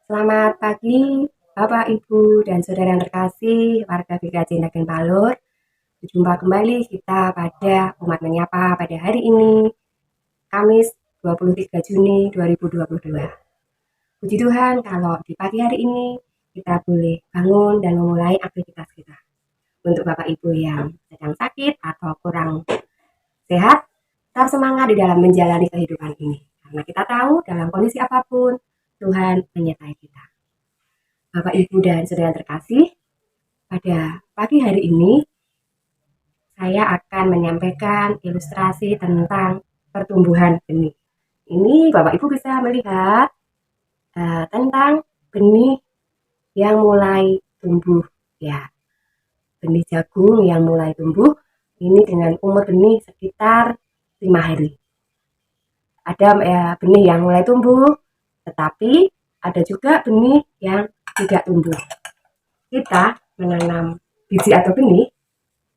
Selamat pagi, Bapak, Ibu, dan saudara yang terkasih, warga GKJ Nagen Palur. Berjumpa kembali kita pada Umat Menyapa pada hari ini, Kamis 23 Juni 2022. Puji Tuhan kalau di pagi hari ini kita boleh bangun dan memulai aktivitas kita. Untuk Bapak Ibu yang sedang sakit atau kurang sehat, tetap semangat di dalam menjalani kehidupan ini. Karena kita tahu dalam kondisi apapun, Tuhan menyertai kita. Bapak, Ibu, dan saudara yang terkasih, pada pagi hari ini saya akan menyampaikan ilustrasi tentang pertumbuhan benih. Ini Bapak Ibu bisa melihat tentang benih yang mulai tumbuh, ya, benih jagung yang mulai tumbuh. Ini dengan umur benih sekitar 5 hari. Ada benih yang mulai tumbuh, tetapi ada juga benih yang tidak tumbuh. Kita menanam biji atau benih,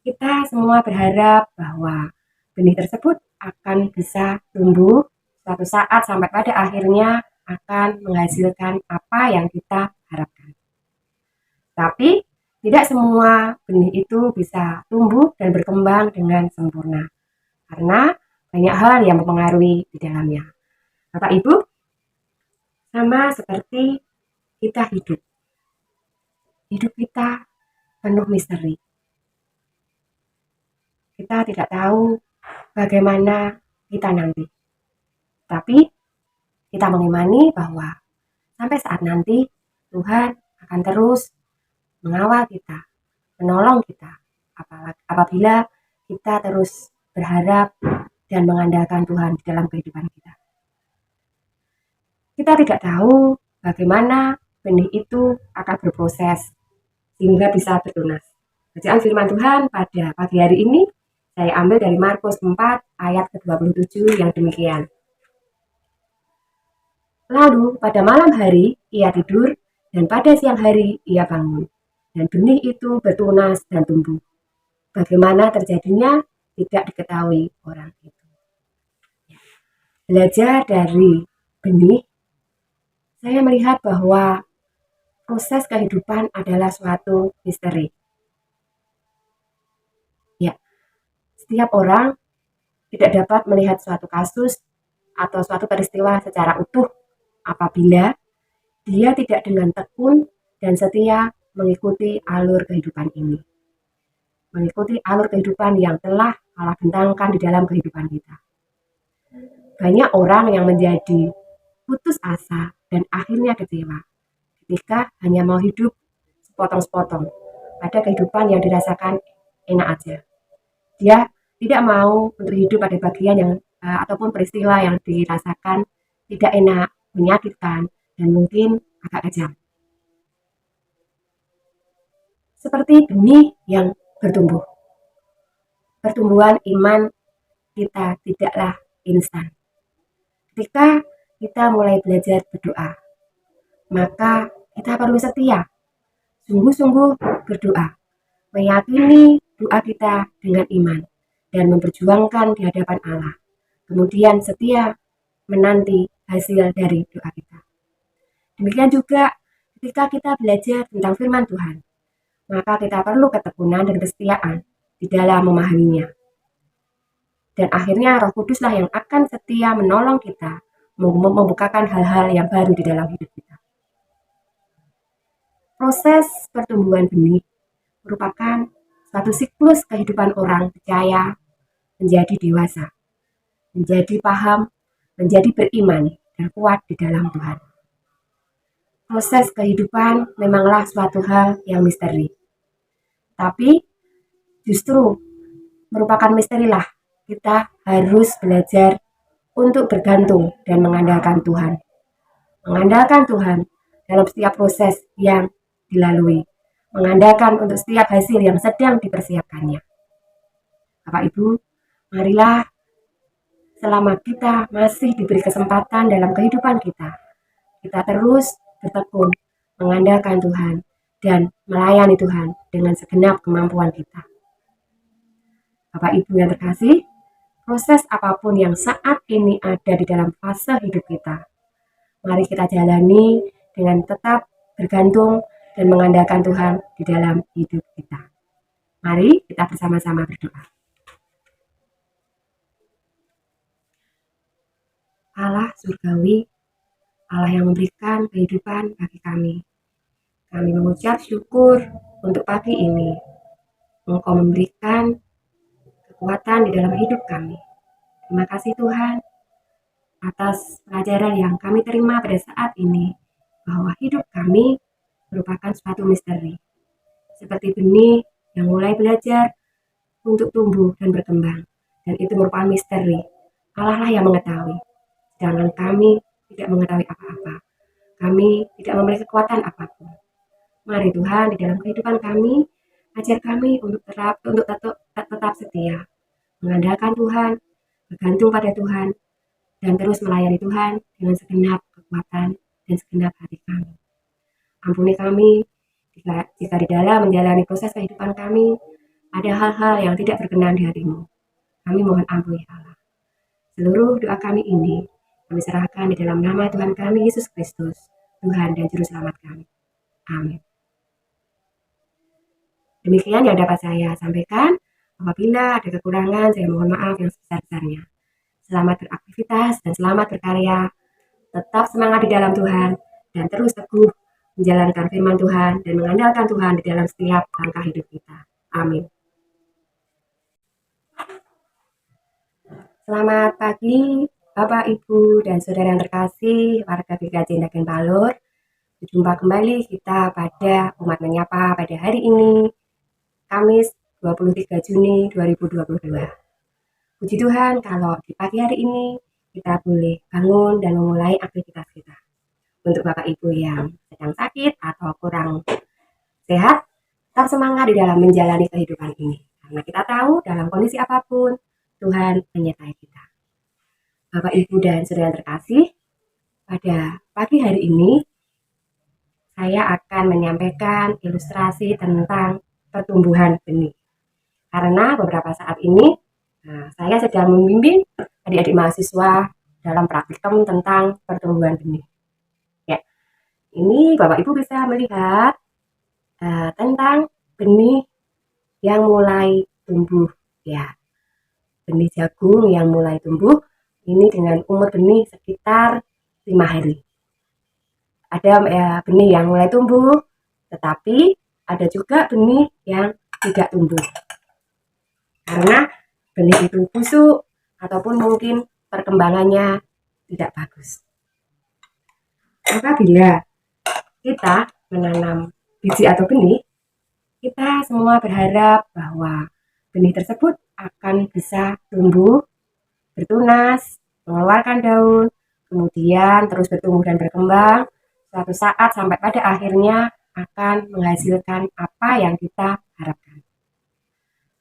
kita semua berharap bahwa benih tersebut akan bisa tumbuh suatu saat sampai pada akhirnya akan menghasilkan apa yang kita harapkan. Tapi tidak semua benih itu bisa tumbuh dan berkembang dengan sempurna karena banyak hal yang mempengaruhi di dalamnya. Bapak Ibu, sama seperti kita hidup. Hidup kita penuh misteri. Kita tidak tahu bagaimana kita nanti. Tapi kita mengimani bahwa sampai saat nanti Tuhan akan terus mengawal kita, menolong kita. Apabila kita terus berharap dan mengandalkan Tuhan di dalam kehidupan kita. Kita tidak tahu bagaimana benih itu akan berproses sehingga bisa bertunas. Bacaan firman Tuhan pada pagi hari ini saya ambil dari Markus 4 ayat ke-27 yang demikian. Lalu pada malam hari ia tidur dan pada siang hari ia bangun. Dan benih itu bertunas dan tumbuh. Bagaimana terjadinya tidak diketahui orang itu. Belajar dari benih, saya melihat bahwa proses kehidupan adalah suatu misteri. Ya, setiap orang tidak dapat melihat suatu kasus atau suatu peristiwa secara utuh apabila dia tidak dengan tekun dan setia mengikuti alur kehidupan ini. Mengikuti alur kehidupan yang telah Allah bentangkan di dalam kehidupan kita. Banyak orang yang menjadi putus asa dan akhirnya kecewa ketika hanya mau hidup sepotong-sepotong pada kehidupan yang dirasakan enak aja. Dia tidak mau untuk hidup pada bagian yang ataupun peristiwa yang dirasakan tidak enak, menyakitkan, dan mungkin agak kejam. Seperti benih yang bertumbuh. Pertumbuhan iman kita tidaklah instan. Ketika kita mulai belajar berdoa, maka kita perlu setia, sungguh-sungguh berdoa, meyakini doa kita dengan iman, dan memperjuangkan di hadapan Allah. Kemudian setia menanti hasil dari doa kita. Demikian juga ketika kita belajar tentang firman Tuhan, maka kita perlu ketekunan dan kesetiaan di dalam memahaminya. Dan akhirnya Roh Kuduslah yang akan setia menolong kita membukakan hal-hal yang baru di dalam hidup kita. Proses pertumbuhan benih merupakan suatu siklus kehidupan orang percaya menjadi dewasa, menjadi paham, menjadi beriman dan kuat di dalam Tuhan. Proses kehidupan memanglah suatu hal yang misteri. Tapi justru merupakan misterilah kita harus belajar untuk bergantung dan mengandalkan Tuhan. Mengandalkan Tuhan dalam setiap proses yang dilalui. Mengandalkan untuk setiap hasil yang sedang dipersiapkannya. Bapak Ibu, marilah selama kita masih diberi kesempatan dalam kehidupan kita, kita terus bertekun, mengandalkan Tuhan, dan melayani Tuhan dengan segenap kemampuan kita. Bapak Ibu yang terkasih, proses apapun yang saat ini ada di dalam fase hidup kita, mari kita jalani dengan tetap bergantung dan mengandalkan Tuhan di dalam hidup kita. Mari kita bersama-sama berdoa. Allah surgawi, Allah yang memberikan kehidupan bagi kami. Kami mengucap syukur untuk pagi ini. Engkau memberikan kekuatan di dalam hidup kami. Terima kasih Tuhan atas pelajaran yang kami terima pada saat ini, bahwa hidup kami merupakan suatu misteri. Seperti benih yang mulai belajar untuk tumbuh dan berkembang. Dan itu merupakan misteri. Allah lah yang mengetahui. Sedangkan kami tidak mengetahui apa-apa. Kami tidak memiliki kekuatan apapun. Mari Tuhan, di dalam kehidupan kami, ajar kami untuk tetap setia, mengandalkan Tuhan, bergantung pada Tuhan, dan terus melayani Tuhan dengan segenap kekuatan dan segenap hati kami. Ampuni kami jika di dalam menjalani proses kehidupan kami ada hal-hal yang tidak berkenan di hati-Mu. Kami mohon ampun ya Allah. Seluruh doa kami ini kami serahkan di dalam nama Tuhan kami Yesus Kristus, Tuhan dan Juru Selamat kami. Amin. Demikian yang dapat saya sampaikan. Apabila ada kekurangan, saya mohon maaf yang sebesar-besarnya. Selamat beraktivitas dan selamat berkarya. Tetap semangat di dalam Tuhan dan terus teguh menjalankan firman Tuhan dan mengandalkan Tuhan di dalam setiap langkah hidup kita. Amin. Selamat pagi Bapak, Ibu, dan Saudara yang terkasih, warga GKJ Ndaken Balur. Berjumpa kembali kita pada Umat Menyapa pada hari ini, Kamis 23 Juni 2022. Puji Tuhan kalau di pagi hari ini kita boleh bangun dan memulai aktivitas kita. Untuk Bapak Ibu yang sedang sakit atau kurang sehat, tetap semangat di dalam menjalani kehidupan ini. Karena kita tahu dalam kondisi apapun, Tuhan menyertai kita. Bapak, Ibu, dan Saudara yang terkasih, pada pagi hari ini saya akan menyampaikan ilustrasi tentang pertumbuhan benih. Karena beberapa saat ini saya sedang membimbing adik-adik mahasiswa dalam praktikum tentang pertumbuhan benih. Ya, ini Bapak Ibu bisa melihat tentang benih yang mulai tumbuh. Ya, benih jagung yang mulai tumbuh ini dengan umur benih sekitar 5 hari. Ada benih yang mulai tumbuh, tetapi ada juga benih yang tidak tumbuh. Karena benih itu busuk ataupun mungkin perkembangannya tidak bagus. Apabila kita menanam biji atau benih, kita semua berharap bahwa benih tersebut akan bisa tumbuh, bertunas, mengeluarkan daun, kemudian terus bertumbuh dan berkembang, suatu saat sampai pada akhirnya akan menghasilkan apa yang kita harapkan.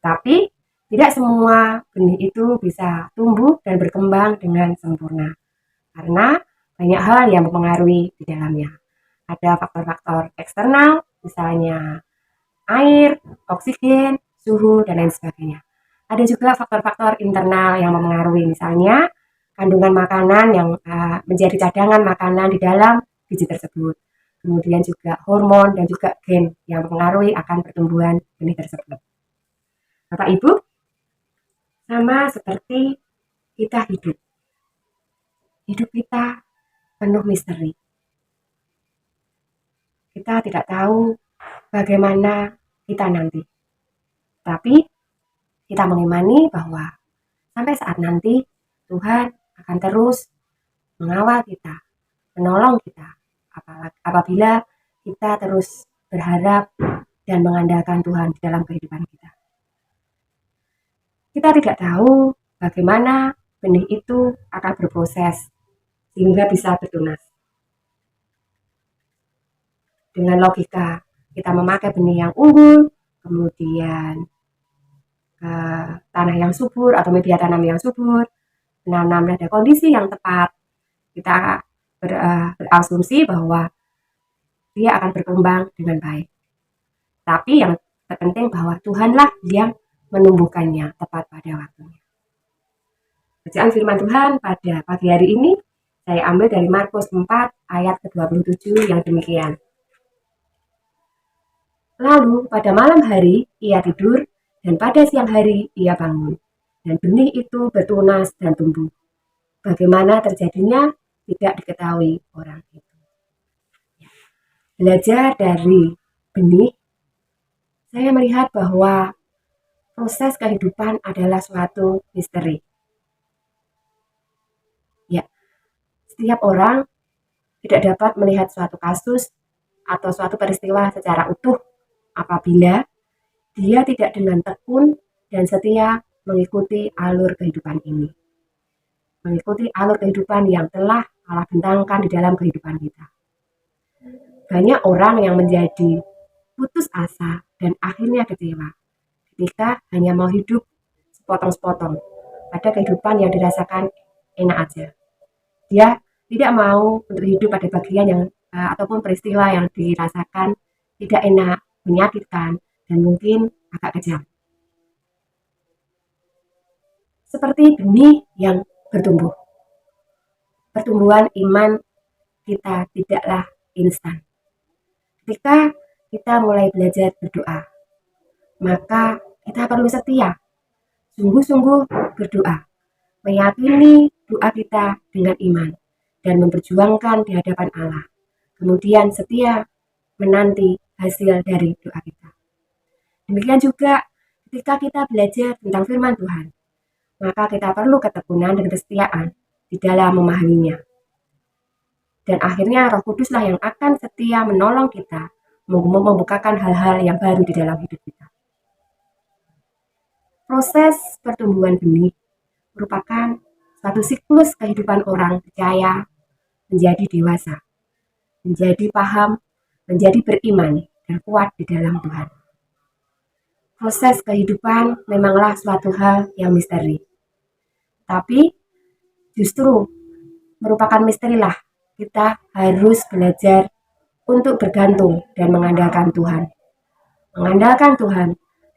Tapi tidak semua benih itu bisa tumbuh dan berkembang dengan sempurna, karena banyak hal yang mempengaruhi di dalamnya. Ada faktor-faktor eksternal, misalnya air, oksigen, suhu, dan lain sebagainya. Ada juga faktor-faktor internal yang mempengaruhi, misalnya kandungan makanan yang menjadi cadangan makanan di dalam biji tersebut. Kemudian juga hormon dan juga gen yang mempengaruhi akan pertumbuhan benih tersebut. Bapak Ibu, sama seperti kita hidup. Hidup kita penuh misteri. Kita tidak tahu bagaimana kita nanti. Tapi kita mengimani bahwa sampai saat nanti Tuhan akan terus mengawal kita, menolong kita, apabila kita terus berharap dan mengandalkan Tuhan di dalam kehidupan kita. Kita tidak tahu bagaimana benih itu akan berproses sehingga bisa bertunas. Dengan logika kita memakai benih yang unggul, kemudian tanah yang subur atau media tanam yang subur, menanam pada kondisi yang tepat, kita berasumsi bahwa dia akan berkembang dengan baik. Tapi yang terpenting bahwa Tuhanlah yang menumbuhkannya tepat pada waktunya. Bacaan firman Tuhan pada pagi hari ini Saya ambil dari Markus 4 ayat ke-27 yang demikian. Lalu pada malam hari ia tidur, dan pada siang hari ia bangun, dan benih itu bertunas dan tumbuh. Bagaimana terjadinya tidak diketahui orang itu. Belajar dari benih, saya melihat bahwa proses kehidupan adalah suatu misteri. Ya, setiap orang tidak dapat melihat suatu kasus atau suatu peristiwa secara utuh apabila dia tidak dengan tekun dan setia mengikuti alur kehidupan ini. Mengikuti alur kehidupan yang telah Allah bentangkan di dalam kehidupan kita. Banyak orang yang menjadi putus asa dan akhirnya kecewa ketika hanya mau hidup sepotong-sepotong pada kehidupan yang dirasakan enak aja. Dia tidak mau untuk hidup pada bagian yang ataupun peristiwa yang dirasakan tidak enak, menyakitkan, dan mungkin agak kejam. Seperti benih yang bertumbuh. Pertumbuhan iman kita tidaklah instan. Ketika kita mulai belajar berdoa, maka kita perlu setia, sungguh-sungguh berdoa, meyakini doa kita dengan iman, dan memperjuangkan di hadapan Allah. Kemudian setia menanti hasil dari doa kita. Demikian juga ketika kita belajar tentang firman Tuhan, maka kita perlu ketekunan dan kesetiaan di dalam memahaminya. Dan akhirnya Roh Kuduslah yang akan setia menolong kita membukakan hal-hal yang baru di dalam hidup kita. Proses pertumbuhan benih merupakan suatu siklus kehidupan orang percaya menjadi dewasa, menjadi paham, menjadi beriman dan kuat di dalam Tuhan. Proses kehidupan memanglah suatu hal yang misteri. Tapi justru merupakan misterilah kita harus belajar untuk bergantung dan mengandalkan Tuhan. Mengandalkan Tuhan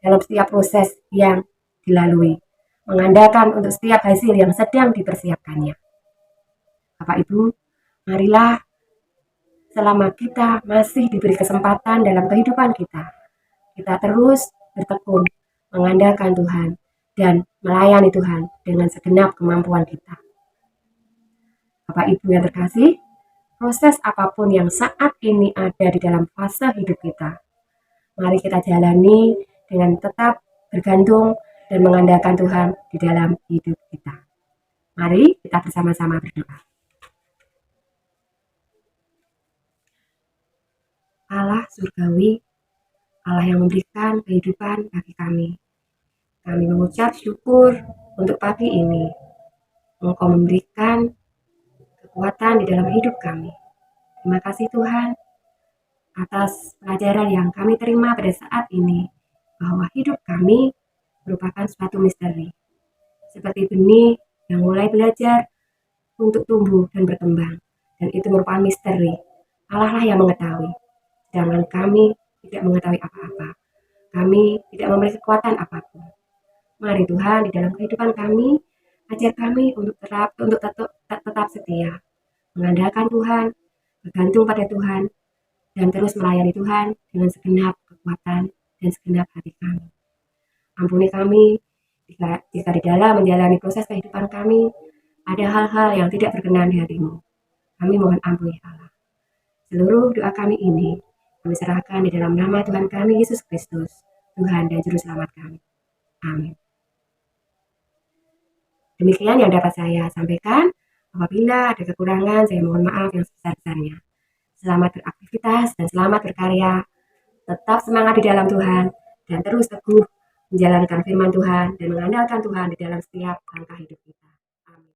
dalam setiap proses yang dilalui. Mengandalkan untuk setiap hasil yang sedang dipersiapkannya. Bapak Ibu, marilah selama kita masih diberi kesempatan dalam kehidupan kita, kita terus bertekun, mengandalkan Tuhan, dan melayani Tuhan dengan segenap kemampuan kita. Bapak Ibu yang terkasih, proses apapun yang saat ini ada di dalam fase hidup kita, mari kita jalani dengan tetap bergantung dan mengandalkan Tuhan di dalam hidup kita. Mari kita bersama-sama berdoa. Allah surgawi, Allah yang memberikan kehidupan bagi kami. Kami mengucap syukur untuk pagi ini. Engkau memberikan kekuatan di dalam hidup kami. Terima kasih Tuhan atas pelajaran yang kami terima pada saat ini, bahwa hidup kami merupakan suatu misteri. Seperti benih yang mulai belajar untuk tumbuh dan berkembang. Dan itu merupakan misteri. Allah lah yang mengetahui. Sedangkan kami tidak mengetahui apa-apa. Kami tidak memiliki kekuatan apapun. Mari Tuhan di dalam kehidupan kami, ajar kami untuk tetap setia. Mengandalkan Tuhan, bergantung pada Tuhan, dan terus melayani Tuhan dengan segenap kekuatan dan segenap hati kami. Ampuni kami jika di dalam menjalani proses kehidupan kami ada hal-hal yang tidak berkenan di hati-Mu. Kami mohon ampun ya Allah. Seluruh doa kami ini kami serahkan di dalam nama Tuhan kami Yesus Kristus, Tuhan dan Juru Selamat kami. Amin. Demikian yang dapat saya sampaikan. Apabila ada kekurangan, saya mohon maaf yang sebesar-besarnya. Selamat beraktivitas dan selamat berkarya. Tetap semangat di dalam Tuhan dan terus teguh menjalankan firman Tuhan dan mengandalkan Tuhan di dalam setiap langkah hidup kita.